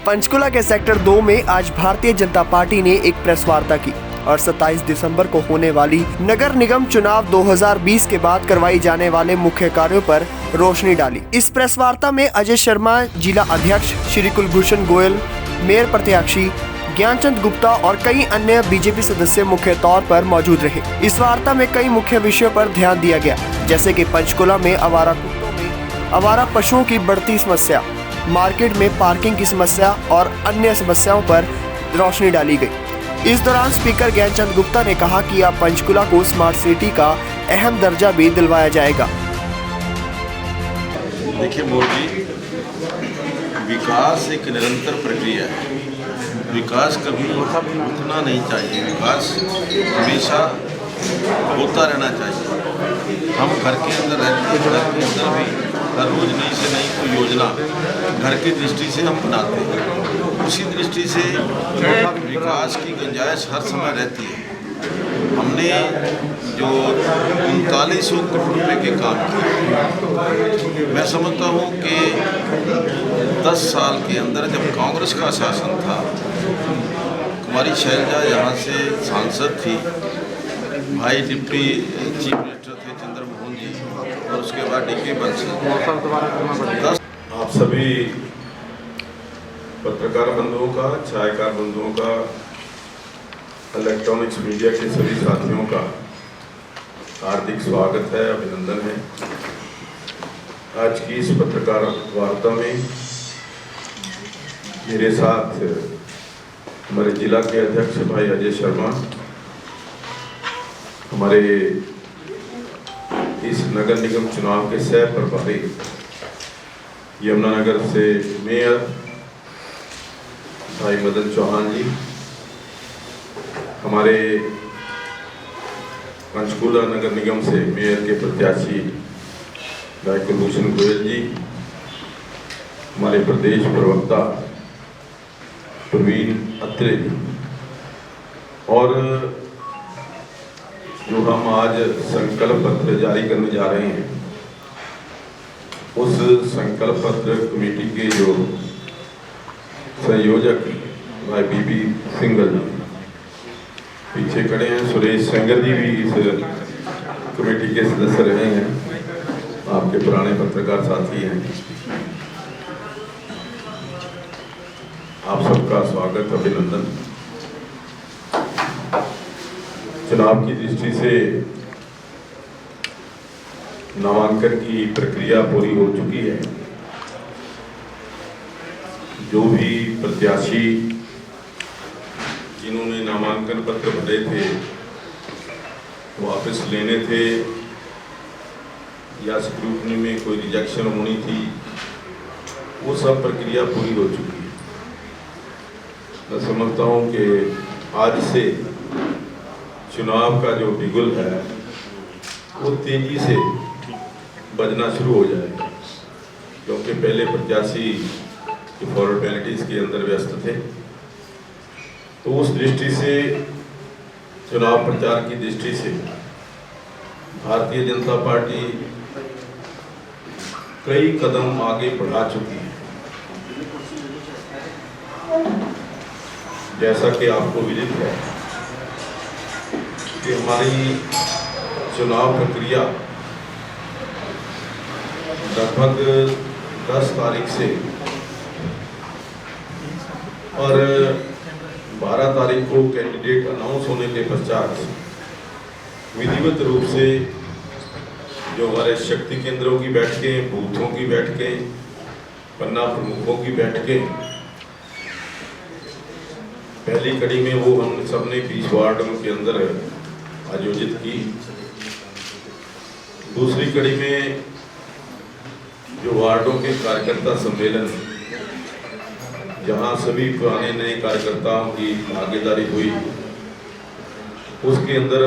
पंचकुला के सेक्टर 2 में आज भारतीय जनता पार्टी ने एक प्रेस वार्ता की और 27 दिसंबर को होने वाली नगर निगम चुनाव 2020 के बाद करवाई जाने वाले मुख्य कार्यों पर रोशनी डाली। इस प्रेस वार्ता में अजय शर्मा, जिला अध्यक्ष श्री कुलभूषण गोयल, मेयर प्रत्याशी ज्ञानचंद गुप्ता और कई अन्य बीजेपी सदस्य मुख्य तौर पर मौजूद रहे। इस वार्ता में कई मुख्य विषयों पर ध्यान दिया गया, जैसे कि पंचकुला में आवारा कुत्तों में आवारा पशुओं की बढ़ती समस्या, मार्केट में पार्किंग की समस्या और अन्य समस्याओं पर रोशनी डाली गई। इस दौरान स्पीकर ज्ञानचंद गुप्ता ने कहा कि अब पंचकुला को स्मार्ट सिटी का अहम दर्जा भी दिलवाया जाएगा। देखिए मोदी, विकास एक निरंतर प्रक्रिया है। विकास कभी रुकना नहीं चाहिए, विकास हमेशा होता रहना चाहिए। हम घर के अंदर रहते हैं, घर के अंदर भी हर रोज नई से नई कोई योजना घर की दृष्टि से हम बनाते हैं। उसी दृष्टि से विकास की गुंजाइश हर समय रहती है। हमने जो 3900 करोड़ रुपए के काम किए, मैं समझता हूँ कि 10 साल के अंदर जब कांग्रेस का शासन था, कुमारी शैलजा यहाँ से सांसद थी, भाई डिप्टी चीफ मिनिस्टर थे चंद्रमोहन जी, और उसके बाद डीके बंसल। आप सभी पत्रकार बंधुओं का, छायाकार बंधुओं का, इलेक्ट्रॉनिक्स मीडिया के सभी साथियों का हार्दिक स्वागत है, अभिनंदन है। आज की इस पत्रकार वार्ता में मेरे साथ हमारे जिला के अध्यक्ष भाई अजय शर्मा, हमारे इस नगर निगम चुनाव के सह प्रभारी यमुनानगर से मेयर भाई मदन चौहान जी, हमारे पंचकुला नगर निगम से मेयर के प्रत्याशी भाई कुलभूषण गोयल जी, हमारे प्रदेश प्रवक्ता प्रवीण अत्रे जी, और जो हम आज संकल्प पत्र जारी करने जा रहे हैं, उस संकल्प पत्र कमेटी के जो संयोजक भाई बीबी सिंगल जी पीछे खड़े हैं, सुरेश सेंगर जी भी इस कमेटी के सदस्य रहे हैं, आपके पुराने पत्रकार साथी हैं। आप सबका स्वागत, अभिनंदन। चुनाव की दृष्टि से नामांकन की प्रक्रिया पूरी हो चुकी है। जो भी प्रत्याशी जिन्होंने नामांकन पत्र भरे थे, वापस लेने थे या स्क्रूटनी में कोई रिजेक्शन होनी थी, वो सब प्रक्रिया पूरी हो चुकी है। मैं समझता हूँ कि आज से चुनाव का जो बिगुल है वो तेजी से बजना शुरू हो जाएगा, क्योंकि पहले प्रत्याशी फॉर्मेलिटीज के अंदर व्यस्त थे। तो उस दृष्टि से, चुनाव प्रचार की दृष्टि से भारतीय जनता पार्टी कई कदम आगे बढ़ा चुकी है। जैसा कि आपको विदित है कि हमारी चुनाव प्रक्रिया लगभग 10 तारीख से और 12 तारीख को कैंडिडेट अनाउंस होने के पश्चात विधिवत रूप से जो हमारे शक्ति केंद्रों की बैठकें, बूथों की बैठकें, पन्ना प्रमुखों की बैठकें, पहली कड़ी में वो हम सबने 20 वार्डों के अंदर आयोजित की। दूसरी कड़ी में जो वार्डों के कार्यकर्ता सम्मेलन, जहां सभी पुराने नए कार्यकर्ताओं की भागीदारी हुई, उसके अंदर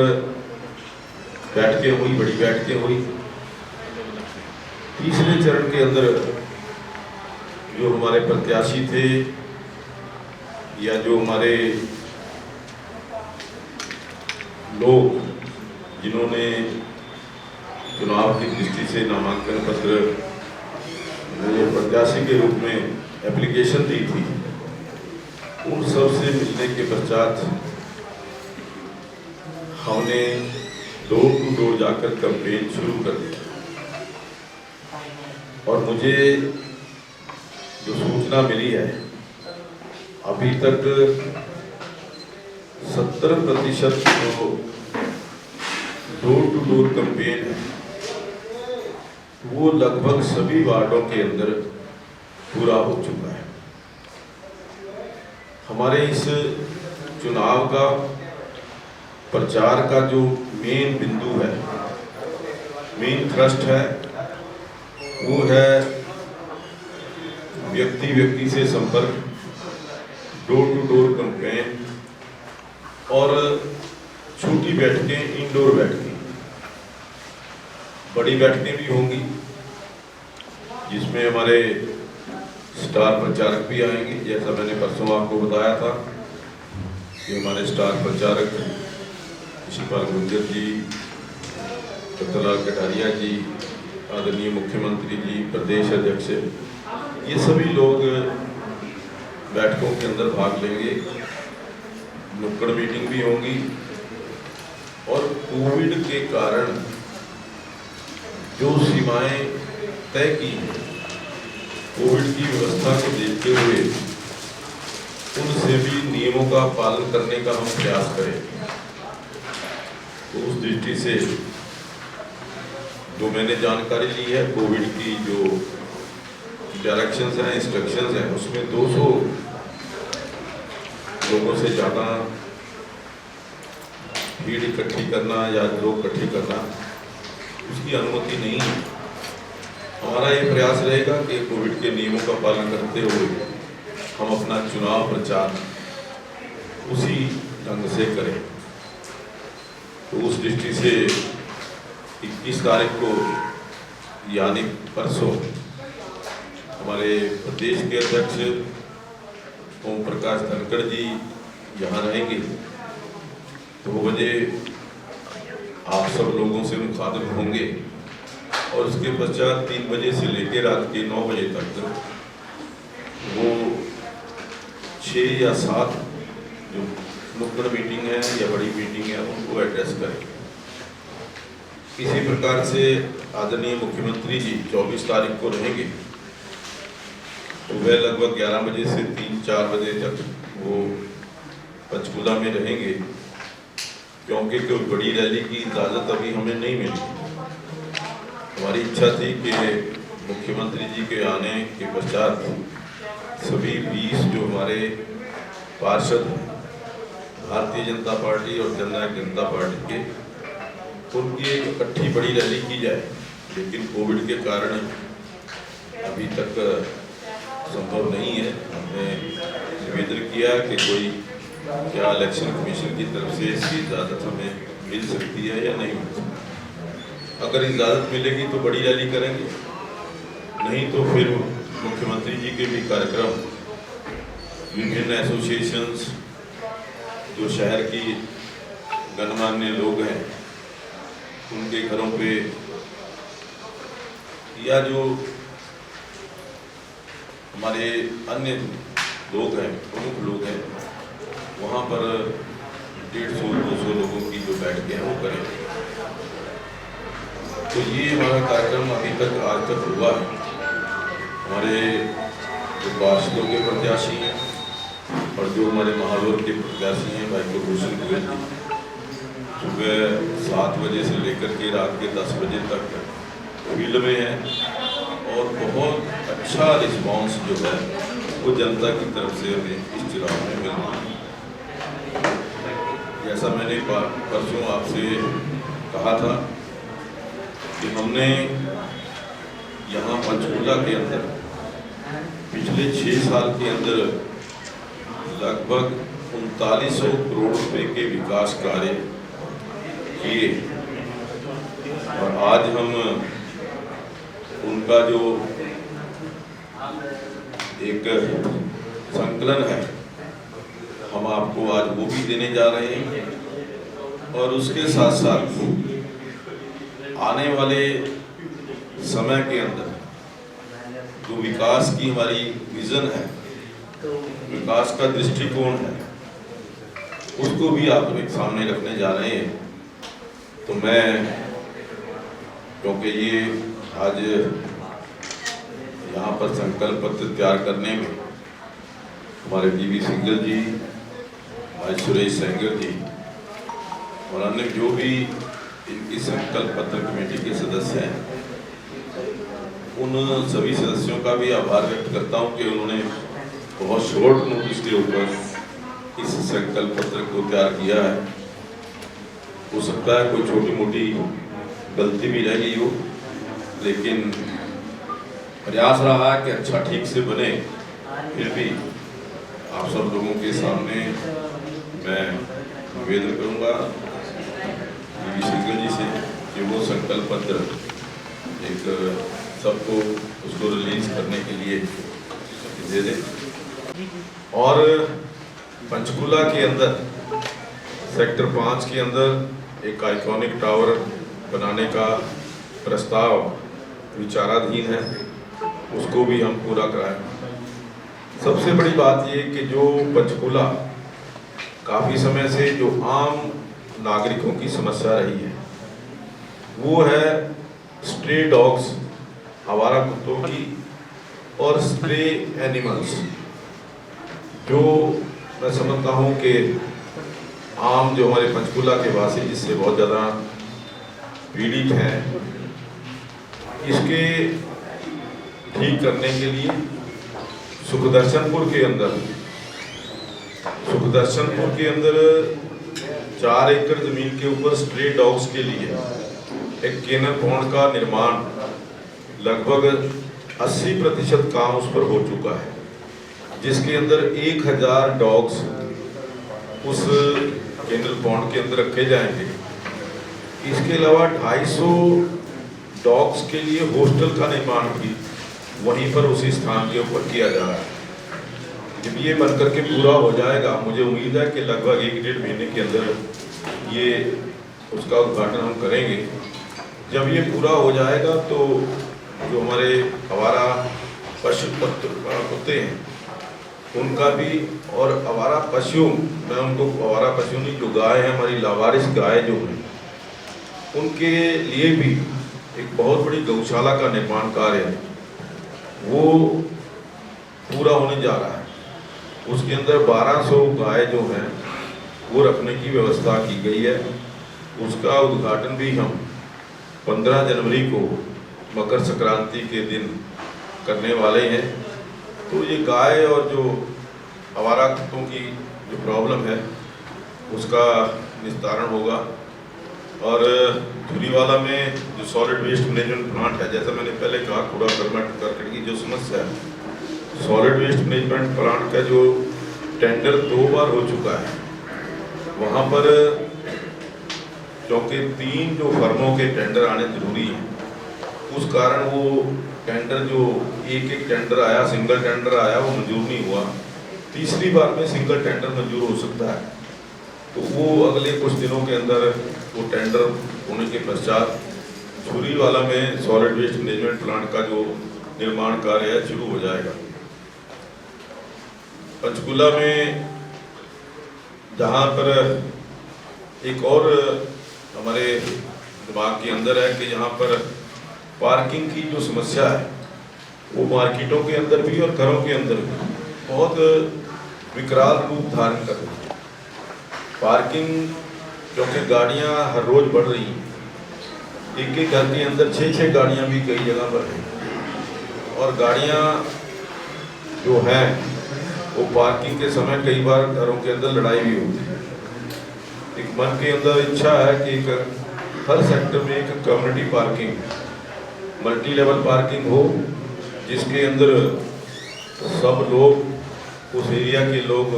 बैठकें हुई, बड़ी बैठकें हुई। तीसरे चरण के अंदर जो हमारे प्रत्याशी थे या जो हमारे लोग जिन्होंने चुनाव की दृष्टि से नामांकन पत्र प्रत्याशी के रूप में एप्लीकेशन दी थी, उन सब से मिलने के पश्चात हमने डोर टू डोर जाकर कैंपेन शुरू कर दिया और मुझे जो सूचना मिली है अभी तक 70% जो डोर टू डोर कैंपेन है वो लगभग सभी वार्डों के अंदर पूरा हो चुका है। हमारे इस चुनाव का प्रचार का जो मेन बिंदु है, मेन थ्रस्ट है, वो है व्यक्ति व्यक्ति से संपर्क, डोर टू डोर कैंपेन और छोटी बैठकें, इंडोर बैठकें। बड़ी बैठकें भी होंगी जिसमें हमारे स्टार प्रचारक भी आएंगे। जैसा मैंने परसों आपको बताया था कि हमारे स्टार प्रचारक शिवपाल गुर्जर जी, दत्तलाल कटारिया जी, आदरणीय मुख्यमंत्री जी, प्रदेश अध्यक्ष, ये सभी लोग बैठकों के अंदर भाग लेंगे। नुक्कड़ मीटिंग भी होंगी और कोविड के कारण जो सीमाएं तय की हैं, कोविड की व्यवस्था को देखते हुए उनसे भी नियमों का पालन करने का हम प्रयास करें। तो उस दृष्टि से जो मैंने जानकारी ली है, कोविड की जो डायरेक्शंस हैं, इंस्ट्रक्शंस हैं, उसमें 200 लोगों से ज़्यादा भीड़ इकट्ठी करना या लोग इकट्ठी करना, उसकी अनुमति नहीं है। हमारा ये प्रयास रहेगा कि कोविड के नियमों का पालन करते हुए हम अपना चुनाव प्रचार उसी ढंग से करें। तो उस दृष्टि से 21 तारीख को यानी परसों हमारे प्रदेश के अध्यक्ष ओम प्रकाश धनखड़ जी यहाँ रहेंगे। 2 बजे आप सब लोगों से मुखातिब होंगे और उसके पश्चात 3 बजे से लेकर रात के 9 बजे तक वो 6 या 7 जो नुक्कड़ मीटिंग है या बड़ी मीटिंग है उनको एड्रेस करेंगे। इसी प्रकार से आदरणीय मुख्यमंत्री जी 24 तारीख को रहेंगे। सुबह लगभग 11 बजे से 3-4 बजे तक वो पंचकूला में रहेंगे, क्योंकि कोई बड़ी रैली की इजाज़त अभी हमें नहीं मिली। हमारी इच्छा थी कि मुख्यमंत्री जी के आने के पश्चात सभी 20 जो हमारे पार्षद भारतीय जनता पार्टी और जननायक जनता पार्टी के, उनकी एक इकट्ठी बड़ी रैली की जाए, लेकिन कोविड के कारण अभी तक संभव नहीं है। हमने निवेदन किया कि कोई क्या इलेक्शन कमीशन की तरफ से इसकी इजाज़त हमें मिल सकती है या नहीं मिल सकती। अगर इजाज़त मिलेगी तो बड़ी रैली करेंगे, नहीं तो फिर मुख्यमंत्री जी के भी कार्यक्रम, विभिन्न एसोसिएशंस, जो शहर की गणमान्य लोग हैं उनके घरों पे, या जो हमारे अन्य लोग हैं, प्रमुख लोग हैं, वहाँ पर 150-200 लोगों की जो बैठकें हैं वो करेंगे। तो ये हमारा कार्यक्रम अभी तक आज तक हुआ है। हमारे जो पार्षदों के प्रत्याशी हैं और जो हमारे महालौर के प्रत्याशी हैं भाई कुलभूषण गोयल जी, सुबह 7 बजे से लेकर के रात के 10 बजे तक फील्ड में हैं और बहुत अच्छा रिस्पांस जो है वो जनता की तरफ से हमें इस चुनाव में मिल रहा है। जैसा मैंने परसों आपसे कहा था कि हमने यहाँ पंचकूला के अंदर पिछले 6 साल के अंदर लगभग 3900 करोड़ रुपए के विकास कार्य किए और आज हम उनका जो एक संकलन है हम आपको आज वो भी देने जा रहे हैं। और उसके साथ साथ आने वाले समय के अंदर जो विकास की हमारी विज़न है विकास का दृष्टिकोण है उसको भी आप एक सामने रखने जा रहे हैं। तो मैं क्योंकि ये आज यहाँ पर संकल्प पत्र तैयार करने में हमारे DV सिंगल जी, आज सुरेश सेंगर जी और अन्य जो भी इनकी संकल्प पत्र कमेटी के सदस्य हैं, उन सभी सदस्यों का भी आभार व्यक्त करता हूं कि उन्होंने बहुत शॉर्ट नोटिस के ऊपर इस संकल्प पत्र को तैयार किया है। हो सकता है कोई छोटी मोटी गलती भी रह गई हो, लेकिन प्रयास रहा है कि अच्छा ठीक से बने। फिर भी आप सब लोगों के सामने मैं निवेदन करूंगा DV सिंगल जी से कि वो संकल्प पत्र एक सबको उसको रिलीज करने के लिए दे दें। और पंचकूला के अंदर सेक्टर 5 के अंदर एक आइकॉनिक टावर बनाने का प्रस्ताव विचाराधीन है, उसको भी हम पूरा कराएं। सबसे बड़ी बात ये कि जो पंचकूला काफ़ी समय से जो आम नागरिकों की समस्या रही है वो है स्ट्रे डॉग्स, आवारा कुत्तों की, और स्ट्रे एनिमल्स, जो मैं समझता हूँ कि आम जो हमारे पंचकूला के वासी जिससे बहुत ज़्यादा पीड़ित हैं, इसके ठीक करने के लिए सुखदर्शनपुर के अंदर 4 एकड़ जमीन के ऊपर स्ट्रे डॉग्स के लिए एक केनल पॉन्ड का निर्माण लगभग 80% काम उस पर हो चुका है, जिसके अंदर 1000 डॉग्स उस केनल पॉन्ड के अंदर रखे जाएंगे। इसके अलावा 250 डॉग्स के लिए हॉस्टल का निर्माण भी वहीं पर उसी स्थान के ऊपर किया जा रहा है। जब ये बनकर के पूरा हो जाएगा, मुझे उम्मीद है कि लगभग 1-1.5 महीने के अंदर ये उसका उद्घाटन हम करेंगे। जब ये पूरा हो जाएगा तो जो हमारे आवारा पशु कुत्ते हैं उनका भी, और आवारा पशु, मैं उनको आवारा पशु नहीं, जो गाय है हमारी लावारिस गाय जो है, उनके लिए भी एक बहुत बड़ी गौशाला का निर्माण कार्य है, वो पूरा होने जा रहा है। उसके अंदर 1200 गाय जो हैं वो रखने की व्यवस्था की गई है। उसका उद्घाटन भी हम 15 जनवरी को मकर संक्रांति के दिन करने वाले हैं। तो ये गाय और जो आवारा कुत्तों की जो प्रॉब्लम है उसका निस्तारण होगा। और धुरीवाला में जो सॉलिड वेस्ट मैनेजमेंट प्लांट है, जैसा मैंने पहले कहा, कूड़ा करकट की जो समस्या है, सॉलिड वेस्ट मैनेजमेंट प्लांट का जो टेंडर 2 बार हो चुका है, वहाँ पर क्योंकि 3 जो फर्मों के टेंडर आने जरूरी हैं, उस कारण वो टेंडर जो एक टेंडर आया, सिंगल टेंडर आया, वो मंजूर नहीं हुआ। तीसरी बार में सिंगल टेंडर मंजूर हो सकता है। तो वो अगले कुछ दिनों के अंदर वो टेंडर होने के पश्चात धुरीवाला में सॉलिड वेस्ट मैनेजमेंट प्लांट का जो निर्माण कार्य है शुरू हो जाएगा। पंचकूला में जहाँ पर एक और हमारे दिमाग के अंदर है कि यहाँ पर पार्किंग की जो समस्या है वो मार्केटों के अंदर भी और घरों के अंदर भी बहुत विकराल रूप धारण कर रही है। पार्किंग, क्योंकि गाड़ियाँ हर रोज बढ़ रही हैं, एक घर के अंदर 6-6 गाड़ियाँ भी कई जगह पर हैं, और गाड़ियाँ जो हैं वो पार्किंग के समय कई बार घरों के अंदर लड़ाई भी होती है। एक मन के अंदर इच्छा है कि हर सेक्टर में एक community parking, multi level parking हो, जिसके अंदर सब लोग, उस एरिया के लोग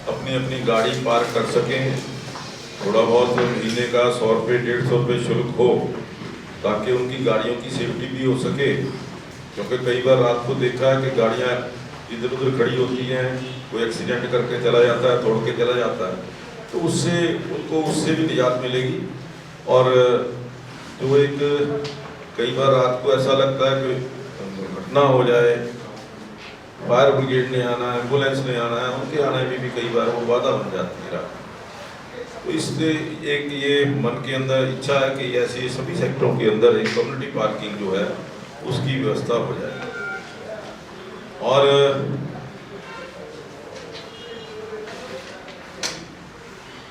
अपनी अपनी गाड़ी पार्क कर सकें। थोड़ा बहुत महीने का 100 रुपये 150 रुपये शुल्क हो, ताकि उनकी गाड़ियों की सेफ्टी भी हो सके। क्योंकि कई बार रात को देखा है कि गाड़ियाँ इधर उधर खड़ी होती हैं, कोई एक्सीडेंट करके चला जाता है, तोड़ के चला जाता है, तो उससे उनको उससे भी निजात मिलेगी। और जो एक कई बार रात को ऐसा लगता है कि दुर्घटना हो जाए, फायर ब्रिगेड ने आना है, एम्बुलेंस ने आना है, उनके आने में भी कई बार वो बाधा बन जाती है। तो इसलिए एक ये मन के अंदर इच्छा है कि ऐसे सभी सेक्टरों के अंदर एक कम्युनिटी पार्किंग जो है उसकी व्यवस्था हो जाए। और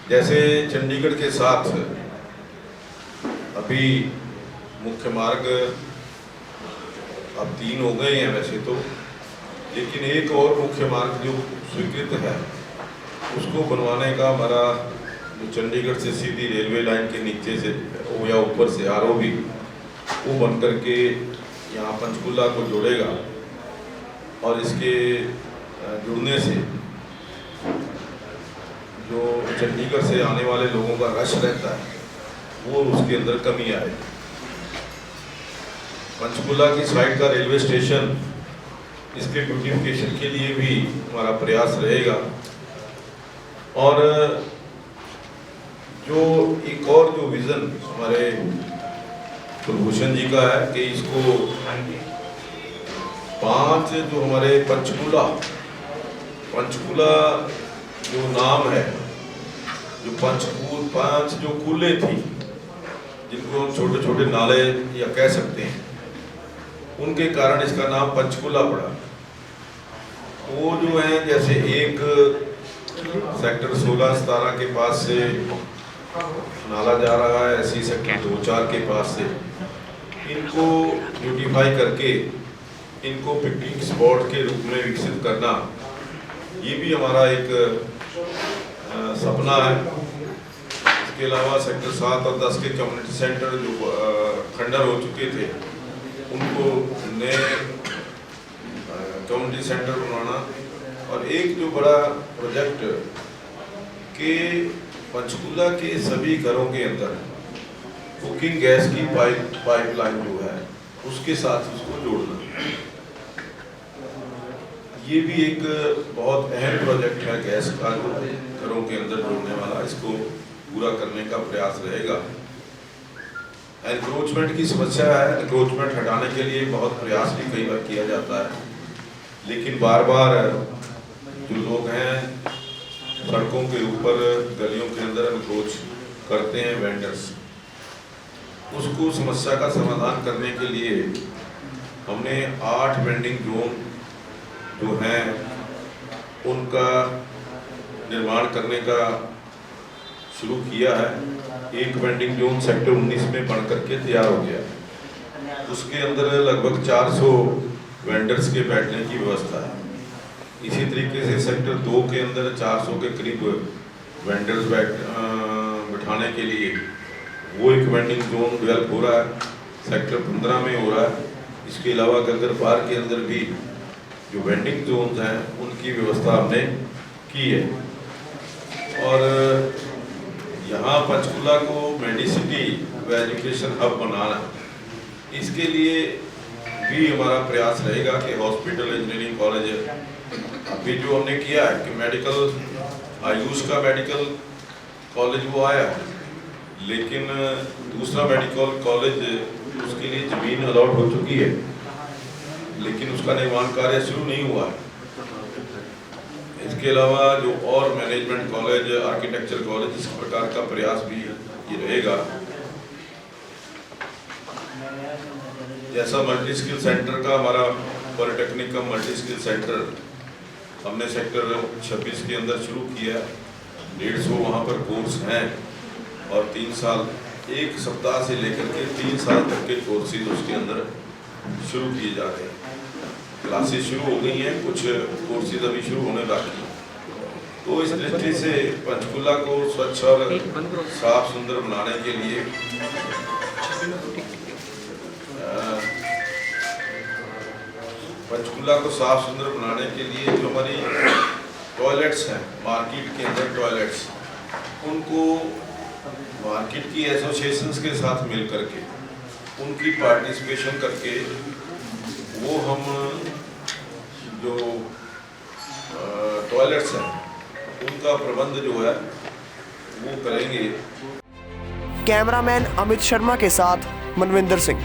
जैसे चंडीगढ़ के साथ अभी मुख्य मार्ग अब 3 हो गए हैं वैसे तो, लेकिन एक और मुख्य मार्ग जो स्वीकृत है उसको बनवाने का हमारा जो चंडीगढ़ से सीधी रेलवे लाइन के नीचे से या ऊपर से आरओबी वो बन करके यहाँ पंचकुला को जोड़ेगा। और इसके जुड़ने से जो चंडीगढ़ से आने वाले लोगों का रश रहता है वो उसके अंदर कमी आएगी। पंचकुला की साइड का रेलवे स्टेशन इसके ब्यूटिफिकेशन के लिए भी हमारा प्रयास रहेगा। और जो एक और जो विज़न हमारे कुलभूषण जी का है कि इसको 5 जो हमारे पंचकुला जो नाम है, जो 5 जो कूले थी जिनको हम छोटे छोटे नाले या कह सकते हैं, उनके कारण इसका नाम पंचकुला पड़ा। वो जो है जैसे एक सेक्टर 16-17 के पास से नाला जा रहा है, ऐसी सेक्टर 2-4 के पास से इनको ब्यूटिफाई करके इनको पिकनिक स्पॉट के रूप में विकसित करना, ये भी हमारा एक सपना है। इसके अलावा सेक्टर 7 और 10 के कम्युनिटी सेंटर जो खंडर हो चुके थे उनको नए कम्युनिटी सेंटर बनवाना। और एक जो बड़ा प्रोजेक्ट के पंचकुला के सभी घरों के अंदर कुकिंग गैस की पाइपलाइन जो है उसके साथ उसको जोड़ना, ये भी एक बहुत अहम प्रोजेक्ट है गैस का जो घरों के अंदर जोड़ने वाला, इसको पूरा करने का प्रयास रहेगा। एनक्रोचमेंट की समस्या है, एनक्रोचमेंट हटाने के लिए बहुत प्रयास भी कई बार किया जाता है, लेकिन बार बार जो लोग हैं सड़कों के ऊपर गलियों के अंदर एनक्रोच करते हैं वेंडर्स, उसको समस्या का समाधान करने के लिए हमने 8 वेंडिंग जोन जो हैं उनका निर्माण करने का शुरू किया है। एक वेंडिंग जोन सेक्टर 19 में बन करके तैयार हो गया, उसके अंदर लगभग 400 वेंडर्स के बैठने की व्यवस्था है। इसी तरीके से सेक्टर 2 के अंदर 400 के करीब वेंडर्स बिठाने के लिए वो एक वेंडिंग जोन डेवलप हो रहा है, सेक्टर 15 में हो रहा है। इसके अलावा गंगर पार्क के अंदर भी जो वेंडिंग जोन्स हैं उनकी व्यवस्था हमने की है। और यहाँ पंचकुला को मेडिसिटी व एजुकेशन हब बनाना, इसके लिए भी हमारा प्रयास रहेगा कि हॉस्पिटल इंजीनियरिंग कॉलेज अभी जो हमने किया है कि मेडिकल आयुष का मेडिकल कॉलेज वो आया, लेकिन दूसरा मेडिकल कॉलेज उसके लिए ज़मीन अलॉट हो चुकी है, लेकिन उसका निर्माण कार्य शुरू नहीं हुआ है। इसके अलावा जो और मैनेजमेंट कॉलेज, आर्किटेक्चर कॉलेज, इस प्रकार का प्रयास भी ये रहेगा। जैसा मल्टी स्किल सेंटर का हमारा पॉलिटेक्निक का मल्टी स्किल सेंटर हमने सेक्टर 26 के अंदर शुरू किया, 150 वहाँ पर कोर्स हैं और 3 साल 1 सप्ताह से लेकर के 3 साल तक के कोर्सेज उसके अंदर शुरू किए जा रहे हैं। क्लासेस शुरू हो गई हैं, कुछ कोर्सेज अभी शुरू होने बाकी हैं। तो इस दृष्टि से पंचकुला को स्वच्छ और साफ सुंदर बनाने के लिए जो हमारी टॉयलेट्स हैं, मार्केट के अंदर टॉयलेट्स, उनको मार्केट की एसोसिएशंस के साथ मिल करके उनकी पार्टिसिपेशन करके वो हम जो टॉयलेट्स हैं उनका प्रबंध जो है वो करेंगे। कैमरामैन अमित शर्मा के साथ मनविंदर सिंह।